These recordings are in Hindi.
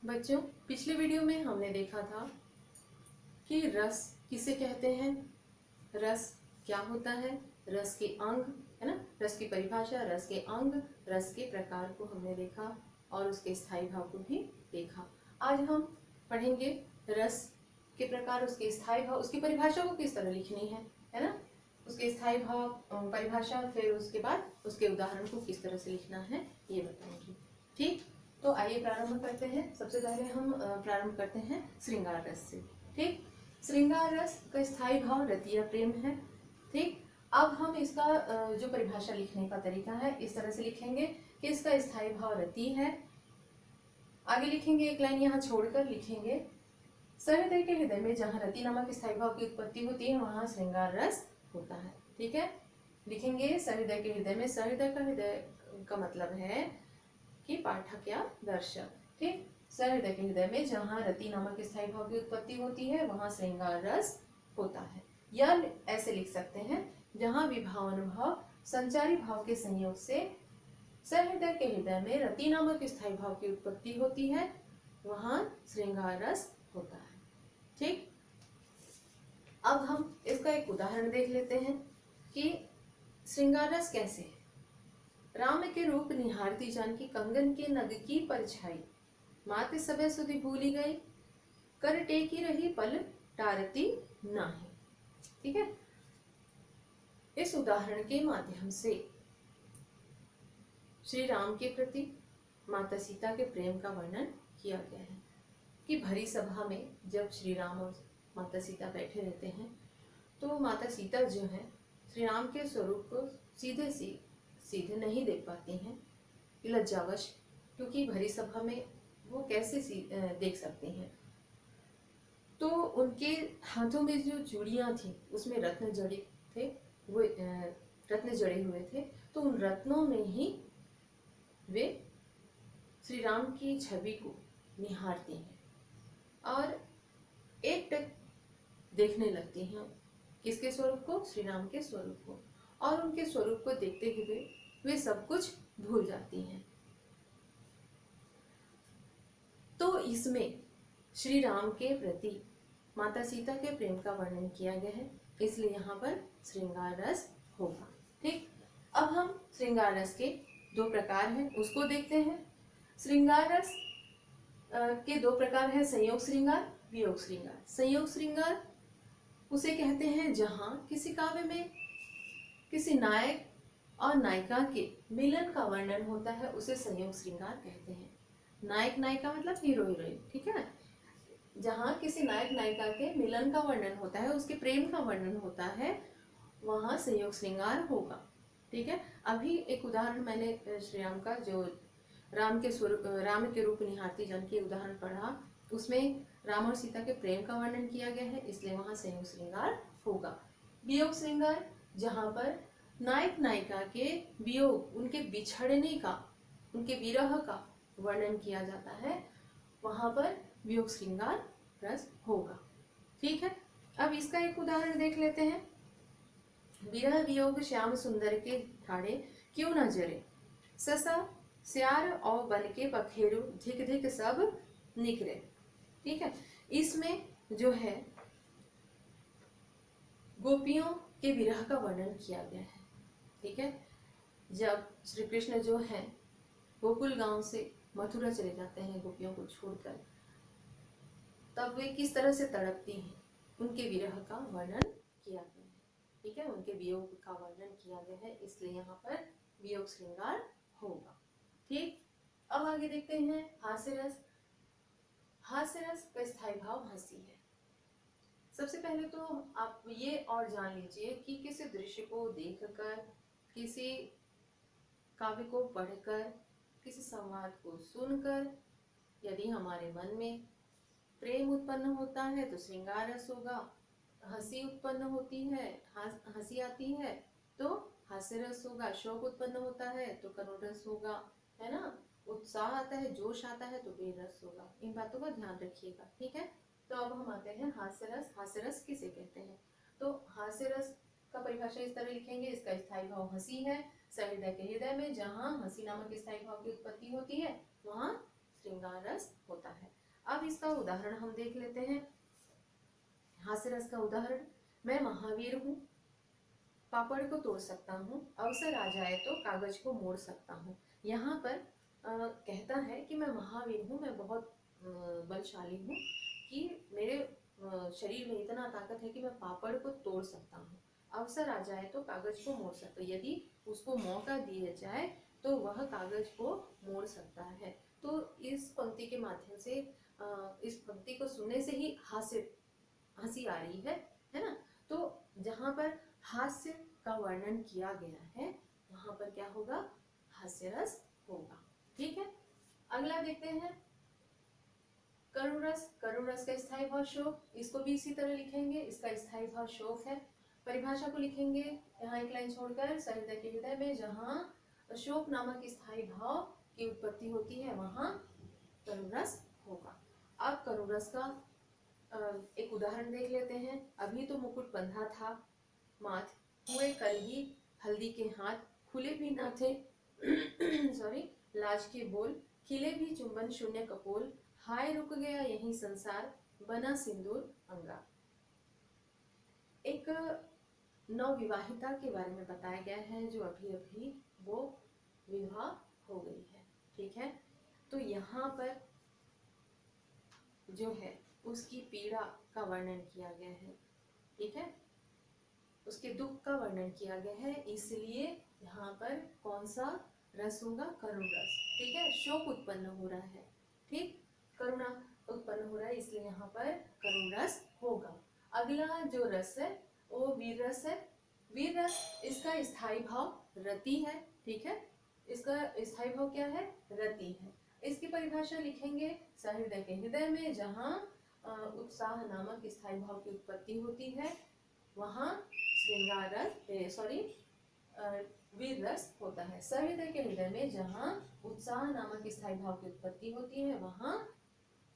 बच्चों, पिछले वीडियो में हमने देखा था कि रस किसे कहते हैं, रस क्या होता है, रस के अंग, है ना, रस की परिभाषा, रस के अंग, रस के प्रकार को हमने देखा और उसके स्थायी भाव को भी देखा। आज हम पढ़ेंगे रस के प्रकार, उसके स्थायी भाव, उसकी परिभाषा को किस तरह लिखनी है ना, उसके स्थायी भाव, परिभाषा, फिर उसके बाद उसके उदाहरण को किस तरह से लिखना है ये बताऊंगी। ठीक, तो आइए प्रारंभ करते हैं। सबसे पहले हम प्रारंभ करते हैं श्रृंगार रस से। ठीक, श्रृंगार रस का स्थायी भाव रतिया प्रेम है। ठीक, अब हम इसका जो परिभाषा लिखने का तरीका है इस तरह से लिखेंगे कि इसका स्थायी भाव रति है। आगे लिखेंगे, एक लाइन यहाँ छोड़कर लिखेंगे, सहृदय के हृदय में जहाँ रति नामक स्थायी भाव की उत्पत्ति होती है वहाँ श्रृंगार रस होता है। ठीक है, लिखेंगे सहृदय के हृदय में। सहृदय का हृदय का मतलब है कि पाठक या दर्शक। ठीक, सहृदय के हृदय में जहाँ रति नामक स्थायी भाव की उत्पत्ति होती है वहाँ श्रृंगार रस होता है। या ऐसे लिख सकते हैं, जहाँ विभाव अनुभव संचारी भाव के संयोग से सहृदय के हृदय में रति नामक स्थायी भाव की उत्पत्ति होती है वहाँ श्रृंगार रस होता है। ठीक, अब हम इसका एक उदाहरण देख लेते हैं कि श्रृंगार रस कैसे है। राम के रूप निहारती जानकी कंगन के नग की परछाई, माते सबे सुधि भूली गई, कर टेकी रही पल टारती नाही। ठीक है, इस उदाहरण के माध्यम से श्री राम के प्रति माता सीता के प्रेम का वर्णन किया गया है कि भरी सभा में जब श्री राम और माता सीता बैठे रहते हैं तो माता सीता जो है श्री राम के स्वरूप को सीधे नहीं देख पाती हैं, लज्जावश, क्योंकि भरी सभा में वो कैसे देख सकती हैं। तो उनके हाथों में जो चूड़ियाँ थी उसमें रत्न जड़े थे, वो रत्न जड़े हुए थे, तो उन रत्नों में ही वे श्री राम की छवि को निहारती हैं और एकटक देखने लगती हैं। किसके स्वरूप को? श्री राम के स्वरूप को। और उनके स्वरूप को देखते हुए वे सब कुछ भूल जाती हैं। तो इसमें श्री राम के प्रति माता सीता के प्रेम का वर्णन किया गया है, इसलिए यहाँ पर श्रृंगार रस होगा। ठीक, अब हम श्रृंगार रस के दो प्रकार हैं उसको देखते हैं। श्रृंगार रस के दो प्रकार हैं, संयोग श्रृंगार, वियोग श्रृंगार। संयोग श्रृंगार उसे कहते हैं जहाँ किसी काव्य में किसी नायक और नायिका के मिलन का वर्णन होता है, उसे संयोग श्रृंगार कहते हैं। नायक नायिका मतलब हीरो हीरोइन। ठीक है, जहाँ किसी नायक नायिका के मिलन का वर्णन होता है, उसके प्रेम का वर्णन होता है, वहाँ संयोग श्रृंगार होगा। ठीक है, अभी एक उदाहरण मैंने श्री राम का जो राम के रूप निहारती जानकी उदाहरण पढ़ा, उसमें राम और सीता के प्रेम का वर्णन किया गया है, इसलिए वहाँ संयोग श्रृंगार होगा। वियोग श्रृंगार, जहाँ पर नायक नायिका के वियोग, उनके बिछड़ने का, उनके विरह का वर्णन किया जाता है, वहाँ पर वियोग श्रृंगार रस होगा। ठीक है, अब इसका एक उदाहरण देख लेते हैं। विरह वियोग श्याम सुंदर के ठाड़े क्यों न जरे, ससा स्यार और बन के पखेरु धिक धिक सब निकरे। ठीक है, इसमें जो है गोपियों के विरह का वर्णन किया गया है। ठीक है, जब श्री कृष्ण जो है गोकुल गांव से मथुरा चले जाते हैं गोपियों को छोड़कर, तब वे किस तरह से तड़पती हैं, उनके विरह का वर्णन किया गया है। ठीक है, उनके वियोग का वर्णन किया गया है, इसलिए यहाँ पर वियोग श्रृंगार होगा। ठीक, अब आगे देखते हैं हास्य रस। हास्य रस का स्थायी भाव हंसी है। सबसे पहले तो आप ये और जान लीजिए कि किसी दृश्य को देखकर, किसी काव्य को पढ़कर, किसी संवाद को सुनकर यदि हमारे मन में प्रेम उत्पन्न होता है तो श्रृंगार रस होगा। हंसी उत्पन्न होती है, हंसी आती है तो हास्य रस होगा। शोक उत्पन्न होता है तो करुण रस होगा, है ना। उत्साह आता है, जोश आता है तो वीर रस होगा। इन बातों का ध्यान रखिएगा। ठीक है, तो अब हम आते हैं हास्य रस। हास्य रस किसे कहते हैं? तो हास्य रस का परिभाषा इस तरह लिखेंगे, इसका स्थायी भाव हंसी है। सहृदय के हृदय में जहाँ हंसी नामक स्थायी भाव की उत्पत्ति होती है वहाँ श्रृंगार रस होता है। अब इसका उदाहरण हम देख लेते हैं। हास्य रस का उदाहरण, मैं महावीर हूँ, पापड़ को तोड़ सकता हूँ, अवसर आ जाए तो कागज को मोड़ सकता हूँ। यहाँ पर कहता है कि मैं महावीर हूँ, मैं बहुत बलशाली हूँ, कि मेरे शरीर में इतना ताकत है कि मैं पापड़ को तोड़ सकता हूँ, अवसर आ जाए तो कागज को मोड़ सकता हूँ, यदि उसको मौका दिया जाए तो वह कागज को मोड़ सकता है। तो इस पंक्ति के माध्यम से इस पंक्ति को सुनने से ही हंसी आ रही है ना। तो जहाँ पर हास्य का वर्णन किया गया है वहां पर क्या होगा, हास्य रस होगा। ठीक है, अगला देखते हैं करुण रस। करुण रस का स्थायी भाव शोक, इसको भी इसी तरह लिखेंगे, इसका स्थायी भाव शोक है। परिभाषा को लिखेंगे यहाँ एक लाइन छोड़कर, सहृदय के हृदय में जहाँ शोक नामक स्थायी भाव की उत्पत्ति होती है वहां करुण रस होगा। अब करुण रस का एक उदाहरण देख लेते हैं। अभी तो मुकुट बंधा था माथ, हुए कल ही हल्दी के हाथ, खुले भी ना थे सॉरी लाज के बोल, खिले भी चुंबन शून्य कपोल, हाय रुक गया यही संसार, बना सिंदूर अंगार। एक नवविवाहिता के बारे में बताया गया है जो अभी अभी वो विवाह हो गई है। ठीक है, तो यहाँ पर जो है उसकी पीड़ा का वर्णन किया गया है। ठीक है, उसके दुख का वर्णन किया गया है, इसलिए यहाँ पर कौन सा रस होगा, करुण रस। ठीक है, शोक उत्पन्न हो रहा है, ठीक, करुणा उत्पन्न हो रहा है, इसलिए यहाँ पर करुण रस होगा। अगला जो रस है वो वीर रस है। वीर रस, इसका स्थायी भाव रति है। ठीक है, इसका स्थायी भाव क्या है, रति है। इसकी परिभाषा लिखेंगे, सहृदय के हृदय में जहाँ उत्साह नामक स्थायी भाव की उत्पत्ति होती है वहां श्रृंगार रस वीर रस होता है। सहृदय के हृदय में जहाँ उत्साह नामक स्थायी भाव की उत्पत्ति होती है वहां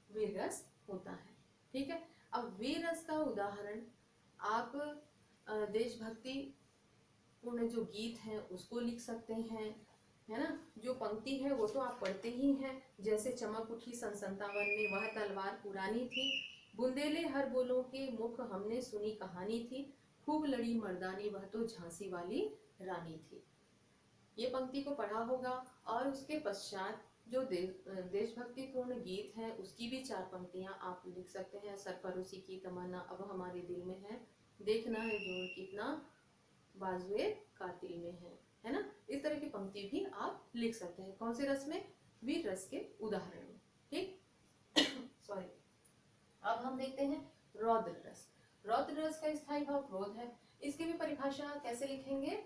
वीर रस होता है। ठीक है, अब वीर रस का उदाहरण आप देशभक्ति पूर्ण जो गीत है उसको लिख सकते हैं, है ना। जो पंक्ति है वो तो आप पढ़ते ही हैं, जैसे चमक उठी सन 57 में वह तलवार पुरानी थी, बुंदेले हर बोलों के मुख हमने सुनी कहानी थी, खूब लड़ी मर्दानी वह तो झांसी वाली रानी थी। ये पंक्ति को पढ़ा होगा। और उसके पश्चात जो देशभक्ति पूर्ण गीत है उसकी भी 4 पंक्तियां आप लिख सकते हैं। सरफरोशी की तमन्ना अब हमारे दिल में है, देखना है जोर कितना बाजुए कातिल में है ना। इस तरह की पंक्ति भी आप लिख सकते हैं। कौन से रस में, वीर रस के उदाहरण में। ठीक सॉरी। अब हम देखते हैं रौद्र रस। रौद्र रस का स्थायी भाव क्रोध है। इसकी भी परिभाषा कैसे लिखेंगे,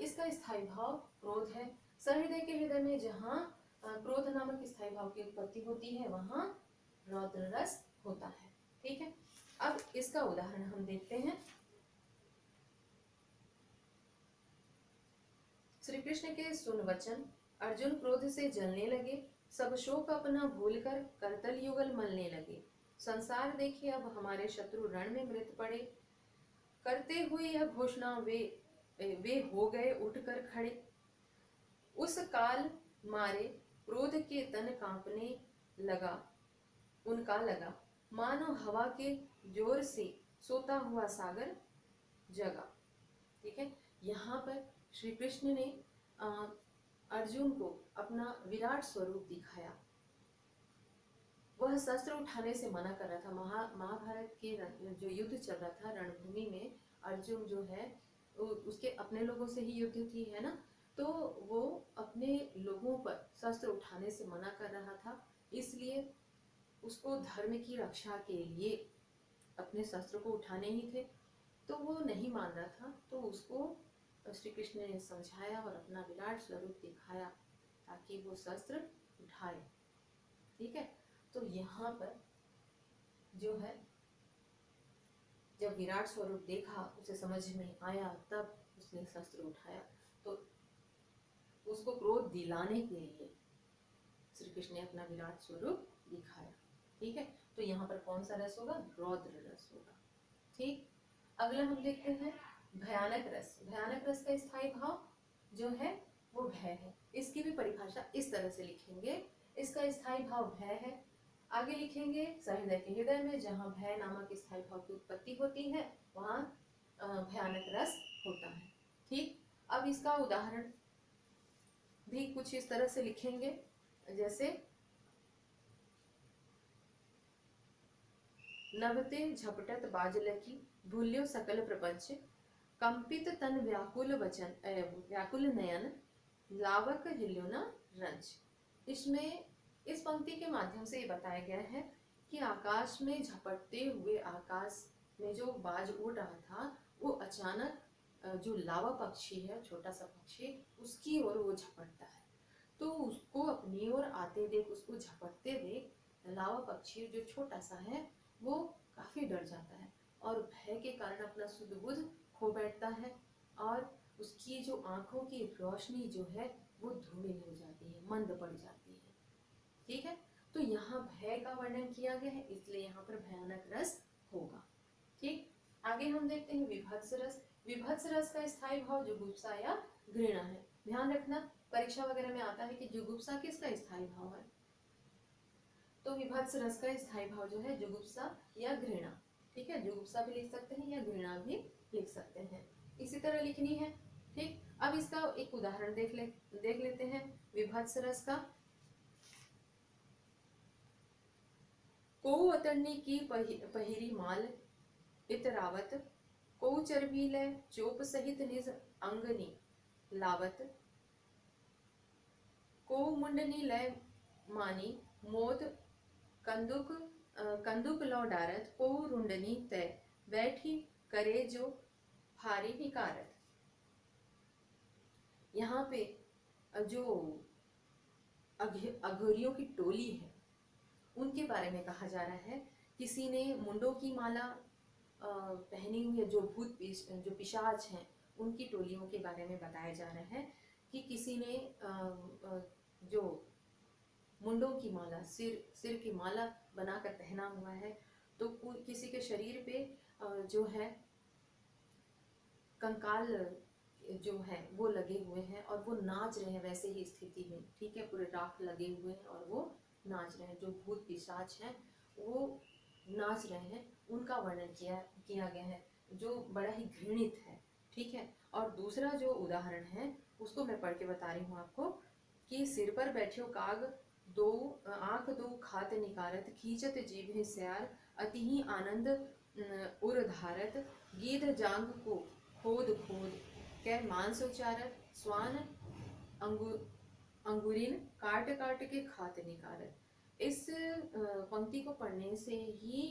इसका स्थायी भाव क्रोध है। सहृदय के हृदय में जहाँ क्रोध नामक स्थायी भाव की उत्पत्ति होती है वहां रौद्र रस होता है। ठीक है, अब इसका उदाहरण हम देखते हैं। श्री कृष्ण के सुन वचन, अर्जुन क्रोध से जलने लगे, सब शोक अपना भूलकर करतल युगल मलने लगे, संसार देखे अब हमारे शत्रु रण में मृत पड़े, करते हुए यह घोषणा वे हो गए उठकर खड़े, उस काल मारे क्रोध के तन कांपने लगा उनका लगा, मानो हवा के जोर से सोता हुआ सागर जगा। ठीक है, यहाँ पर श्री कृष्ण ने अर्जुन को अपना विराट स्वरूप दिखाया। वह शस्त्र उठाने से मना कर रहा था। महाभारत के जो युद्ध चल रहा था रणभूमि में, अर्जुन जो है उसके अपने लोगों से ही युद्ध थी, है ना। तो वो अपने लोगों पर शस्त्र उठाने से मना कर रहा था, इसलिए उसको धर्म की रक्षा के लिए अपने शस्त्र को उठाने ही थे, तो वो नहीं मान रहा था। तो उसको श्री कृष्ण ने समझाया और अपना विराट स्वरूप दिखाया ताकि वो शस्त्र उठाए। ठीक है, तो यहाँ पर जो है जब विराट स्वरूप देखा, उसे समझ में आया, तब उसने शस्त्र उठाया। तो उसको क्रोध दिलाने के लिए श्री कृष्ण ने अपना विराट स्वरूप दिखाया। ठीक है, तो यहाँ पर कौन सा रस होगा, रौद्र रस होगा। ठीक, अगला हम देखते हैं भयानक रस। भयानक रस का स्थायी भाव जो है वो भय है। इसकी भी परिभाषा इस तरह से लिखेंगे, इसका स्थायी भाव भय है। आगे लिखेंगे सहृदय के हृदय में जहाँ भय नामक स्थायी भाव की उत्पत्ति होती है वहाँ भयानक रस होता है। ठीक, अब इसका उदाहरण भी कुछ इस तरह से लिखेंगे, जैसे नभते झपटत बाजलकी भूल्यो सकल प्रपंच, कंपित तन व्याकुल वचन व्याकुल नयन, लावक हिल्यो न रंच। इसमें इस पंक्ति के माध्यम से ये बताया गया है कि आकाश में झपटते हुए, आकाश में जो बाज उड़ रहा था वो अचानक जो लावा पक्षी है, छोटा सा पक्षी, उसकी ओर वो झपटता है। तो उसको अपनी ओर आते देख, उसको झपटते देख लावा पक्षी जो छोटा सा है वो काफी डर जाता है और भय के कारण अपना सुध बुध खो बैठता है और उसकी जो आंखों की रोशनी जो है वो धूमिल हो जाती है, मंद पड़ जाती है। ठीक है, तो यहाँ भय का वर्णन किया गया है, इसलिए यहाँ पर भयानक रस होगा। ठीक, आगे हम देखते हैं विभत्स रस। विभत्स रस का स्थायी भाव जुगुप्सा या घृणा है। ध्यान रखना, परीक्षा वगैरह में आता है कि जुगुप्सा किसका स्थायी भाव है, तो विभत्स रस का स्थायी भाव जो है जुगुप्सा या घृणा। ठीक है, जुगुप्सा भी लिख सकते हैं या घृणा भी लिख सकते हैं, इसी तरह लिखनी है। ठीक, अब इसका एक उदाहरण देख लेते हैं विभत्स रस का। को अतरनी की पहिरी माल इतरावत, को चरबी ले चोप सहित निज अंगनी लावत, को मुंडनी लय मानी मोद कंदुक कंदुक लौ डारत, को रुंडनी तय बैठी करे जो फारी निकारत। यहाँ पे जो अघोरियों की टोली है उनके बारे में कहा जा रहा है। किसी ने मुंडों की माला पहनी हुई है, जो पिशाच हैं उनकी टोलियों के बारे में बताया जा रहा है कि किसी ने जो मुंडों की माला, सिर की माला बनाकर पहना हुआ है, तो किसी के शरीर पे जो है कंकाल जो है वो लगे हुए हैं और वो नाच रहे हैं वैसे ही स्थिति में। ठीक है, पूरे राख लगे हुए हैं और वो नाच रहे हैं, जो भूत पिशाच हैं वो नाच रहे हैं, उनका वर्णन किया गया है जो बड़ा ही घृणित है। ठीक है, और दूसरा जो उदाहरण है उसको मैं पढ़ के बता रही हूँ आपको कि सिर पर बैठो काग दो आंख दो खात निकारत, खींचत जीभ स्यार अति ही आनंद उर धारत, गीध जांग को खोद खोद कै मांस उचारत, स्वान अंगुरीन काट काट के खात निकारत। इस पंक्ति को पढ़ने से ही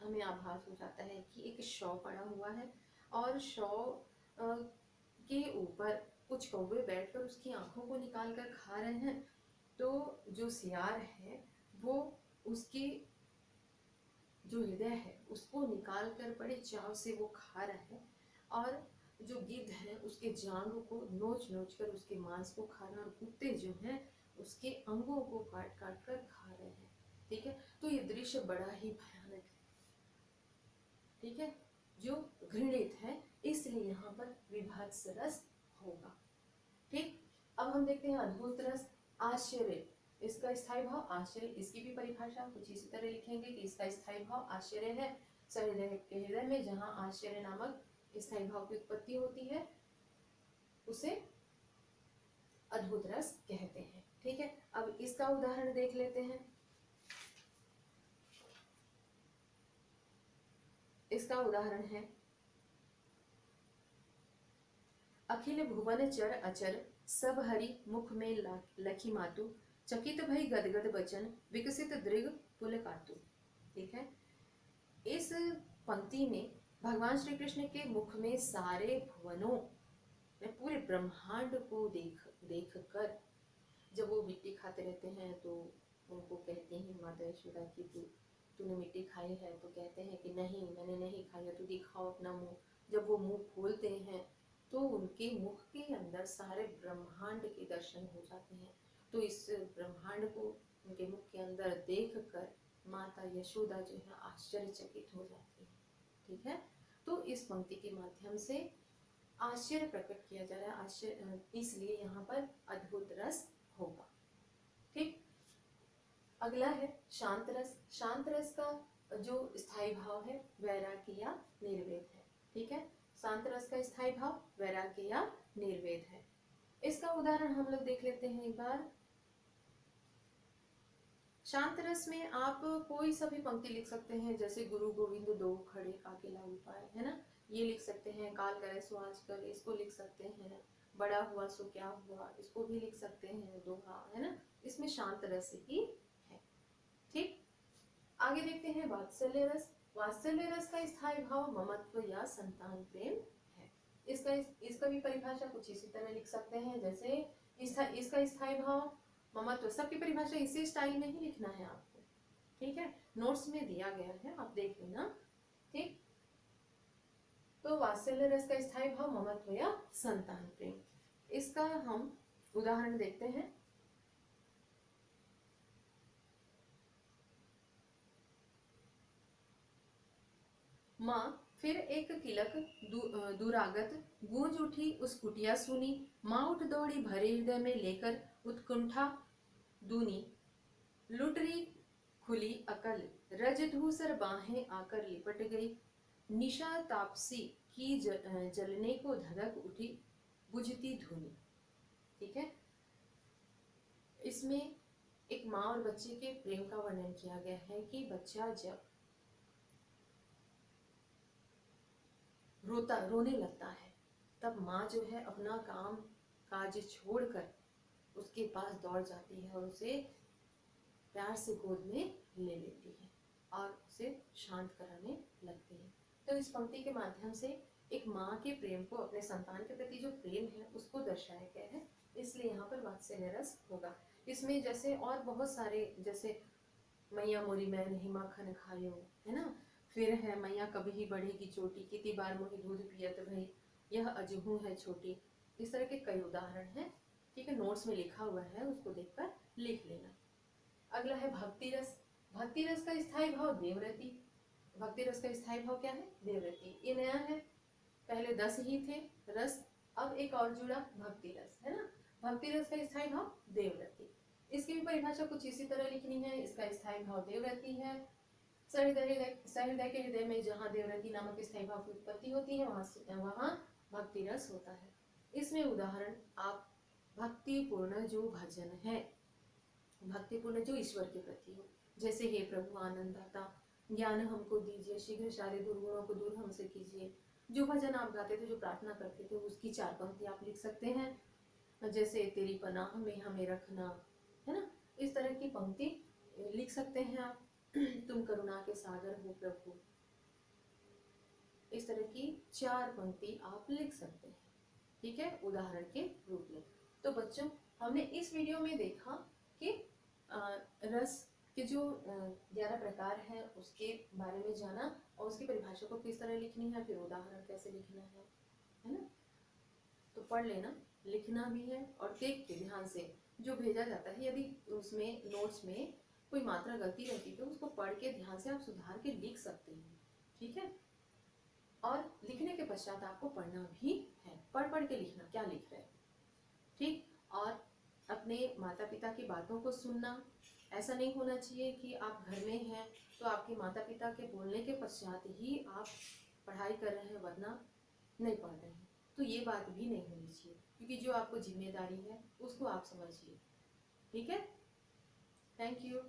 हमें आभास हो जाता है कि एक शव पड़ा हुआ है और शव के ऊपर कुछ कौवे बैठकर उसकी आंखों को निकाल कर खा रहे हैं। तो जो सियार है वो उसके जो हृदय है उसको निकाल कर बड़े चाव से वो खा रहा है और जो गिद्ध है उसके जांग को नोच नोच कर उसके मांस को खा रहा है और कुत्ते जो हैं उसके अंगों को काट काट कर खा रहे हैं। ठीक है, तो ये दृश्य बड़ा ही भयानक है। ठीक है, जो घृणित है, इसलिए यहाँ पर विभत्स रस होगा। ठीक, अब हम देखते हैं अद्भुत रस। आश्चर्य, इसका स्थायी भाव आश्चर्य, इसकी भी परिभाषा कुछ इसी तरह लिखेंगे कि इसका स्थायी भाव आश्चर्य है। सहृदय के हृदय में जहाँ आश्चर्य नामक स्थायी भाव की उत्पत्ति होती है उसे अद्भुत रस कहते हैं। ठीक है, अब इसका उदाहरण देख लेते हैं। इसका उदाहरण है अखिल भुवन चर अचर, सब हरि मुख में लखी मातु, चकित भई गदगद बचन, विकसित दृग पुल कातु। ठीक है, इस पंक्ति में भगवान श्री कृष्ण के मुख में सारे भुवनों में पूरे ब्रह्मांड को देख कर जब वो मिट्टी खाते रहते हैं तो उनको कहते हैं माता यशोदा की तूने मिट्टी खाई है, तो कहते हैं कि नहीं मैंने नहीं खाई है, तू दिखाओ अपना मुंह। जब वो मुंह खोलते हैं तो उनके मुख के अंदर सारे ब्रह्मांड के दर्शन हो जाते हैं। तो इस ब्रह्मांड को उनके मुख के अंदर देख कर माता यशोदा जो है आश्चर्यचकित हो जाती है। ठीक है, तो इस पंक्ति के माध्यम से आश्चर्य प्रकट किया जा रहा है, आश्चर्य, इसलिए यहाँ पर अद्भुत रस होगा। ठीक, अगला है शांत रस। शांत रस का जो स्थायी भाव है वैराग्य या निर्वेद है। ठीक है, शांत रस का स्थायी भाव वैराग्य या निर्वेद है। इसका उदाहरण हम लोग देख लेते हैं एक बार। शांत रस में आप कोई सा भी पंक्ति लिख सकते हैं, जैसे गुरु गोविंद दो खड़े काके लागू पाए, है ना, ये लिख सकते हैं। काल करे सो आज करे, इसको लिख सकते हैं। बड़ा हुआ सो क्या हुआ, इसको भी लिख सकते हैं। दोहा, है ना, इसमें शांत रस ही है। ठीक, आगे देखते हैं वात्सल्य रस। वात्सल्य रस का स्थायी भाव ममत्व या संतान प्रेम है। इसका भी परिभाषा कुछ इसी तरह लिख सकते हैं, जैसे इसका स्थायी भाव ममत्व। सबकी परिभाषा इसी स्टाइल में ही लिखना है आपको। ठीक है, नोट्स में दिया गया है, आप देख लेना। ठीक, तो वात्सल्य रस का स्थायी भाव ममत्व या संतान प्रेम। इसका हम उदाहरण देखते हैं। माँ फिर एक किलक दुरागत गूंज उठी उस कुटिया सुनी। माँ उठ दौड़ी भरे हृदय में लेकर उत्कंठा दूनी। लुटरी खुली अकल रज धूसर बाहें आकर लिपट गई। निशा तापसी की जलने को धधक उठी बुझती धुनी। ठीक है, इसमें एक माँ और बच्चे के प्रेम का वर्णन किया गया है कि बच्चा जब रोने लगता है तब माँ जो है अपना काम काज छोड़कर उसके पास दौड़ जाती है और उसे प्यार से गोद में ले लेती है और उसे शांत कराने लगती है। तो इस पंक्ति के माध्यम से एक माँ के प्रेम को, अपने संतान के प्रति जो प्रेम है उसको दर्शाया गया है, इसलिए यहाँ पर वात्सल्य रस होगा। इसमें जैसे और बहुत सारे, जैसे मैया मोरी मैं नहीं माखन खायो, है ना, फिर है मैया कभी ही बढ़ेगी चोटी, कितनी बार मोही दूध पियत भई, यह अजहू है छोटी। इस तरह के कई उदाहरण हैं। ठीक है, नोट्स में लिखा हुआ है, उसको देखकर लिख लेना। अगला है भक्ति रस। भक्ति रस का स्थायी भाव देवरति। भक्ति रस का स्थायी भाव क्या है? देवरति। ये नया है, पहले 10 ही थे रस, अब एक और जुड़ा भक्ति रस, है ना। भक्ति रस का स्थायी भाव देवरति। इसकी भी परिभाषा कुछ इसी तरह लिखनी है। इसका स्थायी भाव देवरति है। सहृदय के हृदय में जहाँ देवरति नामक स्थायी भाव की उत्पत्ति होती है वहाँ भक्ति रस होता है। इसमें उदाहरण आप भक्तिपूर्ण जो भजन है, भक्तिपूर्ण जो ईश्वर के प्रति हो, जैसे हे प्रभु आनंद दाता ज्ञान हमको दीजिए, शीघ्र सारे दुर्गुणों को दूर हमसे कीजिए। जो भजन आप गाते थे, जो प्रार्थना करते थे, उसकी 4 पंक्ति आप लिख सकते हैं। जैसे तेरी पनाह में हमें रखना, है ना, इस तरह की पंक्ति लिख सकते हैं आप। तुम करुणा के सागर हो प्रभु, इस तरह की 4 पंक्ति आप लिख सकते हैं। ठीक है, उदाहरण के रूप में। तो बच्चों, हमने इस वीडियो में देखा कि रस के जो 11 प्रकार हैं उसके बारे में जाना और उसकी परिभाषा को किस तरह लिखनी है, फिर उदाहरण कैसे लिखना है ना। तो पढ़ लेना, लिखना भी है और देख के ध्यान से जो भेजा जाता है, यदि उसमें नोट्स में कोई मात्रा गलती रहती है तो उसको पढ़ के ध्यान से आप सुधार के लिख सकते हैं। ठीक है, और लिखने के पश्चात आपको पढ़ना भी है, पढ़ के लिखना क्या लिख रहे हैं। ठीक, और अपने माता पिता की बातों को सुनना। ऐसा नहीं होना चाहिए कि आप घर में हैं तो आपके माता पिता के बोलने के पश्चात ही आप पढ़ाई कर रहे हैं, वरना नहीं पढ़ रहे हैं। तो ये बात भी नहीं होनी चाहिए, क्योंकि जो आपको जिम्मेदारी है उसको आप समझिए। ठीक है, थैंक यू।